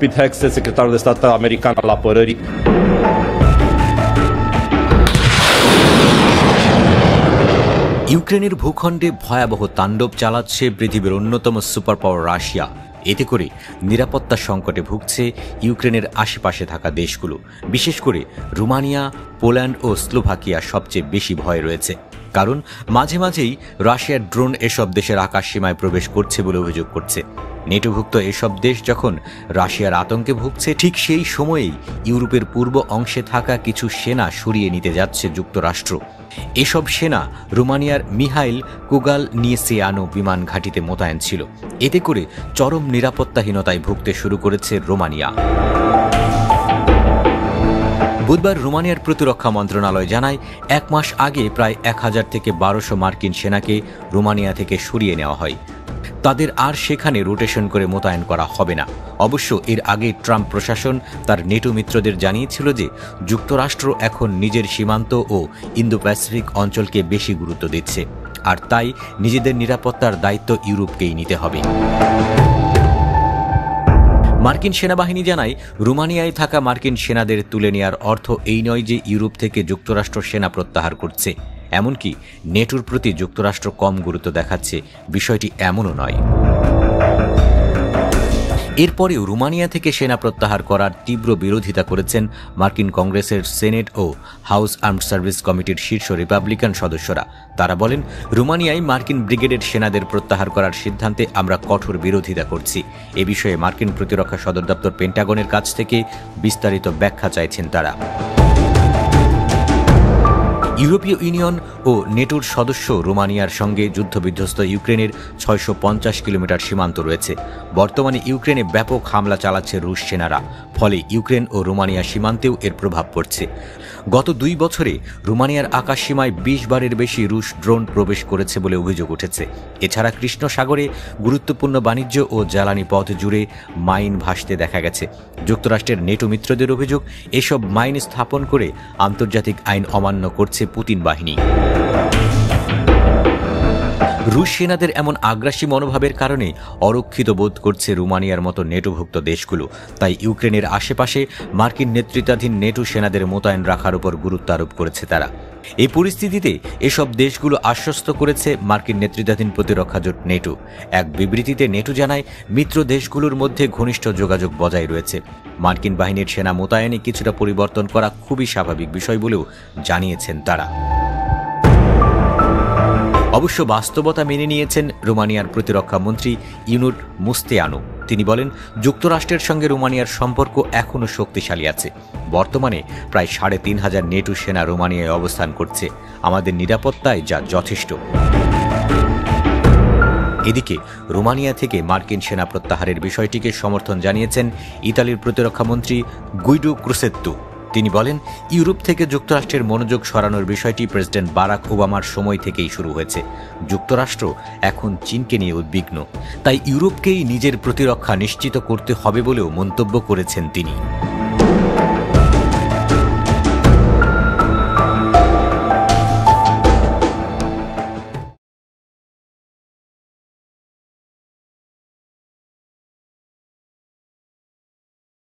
Pittex, secretarul de stat american al apărării. ইউক্রেনের ভূখণ্ডে ভয়াবহ তাণ্ডব চালাচ্ছে পৃথিবীর অন্যতম সুপার পাওয়ার রাশিয়া। এতে করে নিরাপত্তা সংকটে ভুগছে ইউক্রেনের আশেপাশে থাকা দেশগুলো, বিশেষ করে রোমানিয়া, পোল্যান্ড ও স্লোভাকিয়া সবচেয়ে বেশি ভয় রয়েছে। কারণ মাঝে মাঝেই রাশিয়ার ড্রোন এসব দেশের আকাশ সীমায় প্রবেশ করছে বলে অভিযোগ করছে। নেটোভুক্ত এসব দেশ যখন রাশিয়ার আতঙ্কে ভুগছে, ঠিক সেই সময়েই ইউরোপের পূর্ব অংশে থাকা কিছু সেনা সরিয়ে নিতে যাচ্ছে যুক্তরাষ্ট্র। এসব সেনা রোমানিয়ার মিহাইল কোগালনিসিয়ানো বিমান ঘাঁটিতে মোতায়েন ছিল। এতে করে চরম নিরাপত্তাহীনতায় ভুগতে শুরু করেছে রোমানিয়া। বুধবার রোমানিয়ার প্রতিরক্ষা মন্ত্রণালয় জানায়, 1 মাস আগে প্রায় 1000 থেকে 1200 মার্কিন সেনাকে রোমানিয়া থেকে সরিয়ে নেওয়া হয়। তাদের আর সেখানে রোটেশন করে মোতায়েন করা হবে না। অবশ্য এর আগে ট্রাম্প প্রশাসন তার নেটো মিত্রদের জানিয়েছিল যে যুক্তরাষ্ট্র এখন নিজের সীমান্ত ও ইন্দো প্যাসিফিক অঞ্চলকে বেশি গুরুত্ব দিচ্ছে, আর তাই নিজেদের নিরাপত্তার দায়িত্ব ইউরোপকেই নিতে হবে। মার্কিন সেনাবাহিনী জানায়, রোমানিয়ায় থাকা মার্কিন সেনাদের তুলে নেওয়ার অর্থ এই নয় যে ইউরোপ থেকে যুক্তরাষ্ট্র সেনা প্রত্যাহার করছে। এমনকি নেটোর প্রতি যুক্তরাষ্ট্র কম গুরুত্ব দেখাচ্ছে, বিষয়টি এমনও নয়। এরপরেও রোমানিয়া থেকে সেনা প্রত্যাহার করার তীব্র বিরোধিতা করেছেন মার্কিন কংগ্রেসের সেনেট ও হাউস আর্মড সার্ভিস কমিটির শীর্ষ রিপাবলিকান সদস্যরা। তারা বলেন, রোমানিয়ায় মার্কিন ব্রিগেডের সেনাদের প্রত্যাহার করার সিদ্ধান্তে আমরা কঠোর বিরোধিতা করছি। এ বিষয়ে মার্কিন প্রতিরক্ষা সদর দপ্তর পেন্টাগনের কাছ থেকে বিস্তারিত ব্যাখ্যা চাইছেন তারা। ইউরোপীয় ইউনিয়ন ও নেটোর সদস্য রোমানিয়ার সঙ্গে যুদ্ধবিধ্বস্ত ইউক্রেনের 650 কিলোমিটার সীমান্ত রয়েছে। বর্তমানে ইউক্রেনে ব্যাপক হামলা চালাচ্ছে রুশ সেনারা, ফলে ইউক্রেন ও রোমানিয়া সীমান্তেও এর প্রভাব পড়ছে। গত 2 বছরে রোমানিয়ার আকাশ সীমায় 20 বারের বেশি রুশ ড্রোন প্রবেশ করেছে বলে অভিযোগ উঠেছে। এছাড়া কৃষ্ণ সাগরে গুরুত্বপূর্ণ বাণিজ্য ও জ্বালানি পথ জুড়ে মাইন ভাসতে দেখা গেছে। যুক্তরাষ্ট্রের নেটো মিত্রদের অভিযোগ, এসব মাইন স্থাপন করে আন্তর্জাতিক আইন অমান্য করছে পুতিন বাহিনী। রুশ সেনাদের এমন আগ্রাসী মনোভাবের কারণে অরক্ষিত বোধ করছে রোমানিয়ার মতো নেটোভুক্ত দেশগুলো। তাই ইউক্রেনের আশেপাশে মার্কিন নেতৃত্বাধীন নেটো সেনাদের মোতায়েন রাখার উপর গুরুত্ব আরোপ করেছে তারা। এই পরিস্থিতিতে এসব দেশগুলো আশ্বস্ত করেছে মার্কিন নেতৃত্বাধীন প্রতিরক্ষা জোট নেটো। এক বিবৃতিতে নেটো জানায়, মিত্র দেশগুলোর মধ্যে ঘনিষ্ঠ যোগাযোগ বজায় রয়েছে। মার্কিন বাহিনীর সেনা মোতায়েনে কিছুটা পরিবর্তন করা খুবই স্বাভাবিক বিষয় বলেও জানিয়েছেন তারা। অবশ্য বাস্তবতা মেনে নিয়েছেন রোমানিয়ার প্রতিরক্ষা মন্ত্রী ইউনুট মুস্তেয়ানো। তিনি বলেন, যুক্তরাষ্ট্রের সঙ্গে রোমানিয়ার সম্পর্ক এখনও শক্তিশালী আছে। বর্তমানে প্রায় 3500 নেটো সেনা রোমানিয়ায় অবস্থান করছে। আমাদের নিরাপত্তায় যা যথেষ্ট। এদিকে রোমানিয়া থেকে মার্কিন সেনা প্রত্যাহারের বিষয়টিকে সমর্থন জানিয়েছেন ইতালির প্রতিরক্ষা মন্ত্রী গুইডো ক্রুসেত্তো। তিনি বলেন, ইউরোপ থেকে যুক্তরাষ্ট্রের মনোযোগ সরানোর বিষয়টি প্রেসিডেন্ট বারাক ওবামার সময় থেকেই শুরু হয়েছে। যুক্তরাষ্ট্র এখন চীনকে নিয়ে উদ্বিগ্ন, তাই ইউরোপকেই নিজের প্রতিরক্ষা নিশ্চিত করতে হবে বলেও মন্তব্য করেছেন তিনি।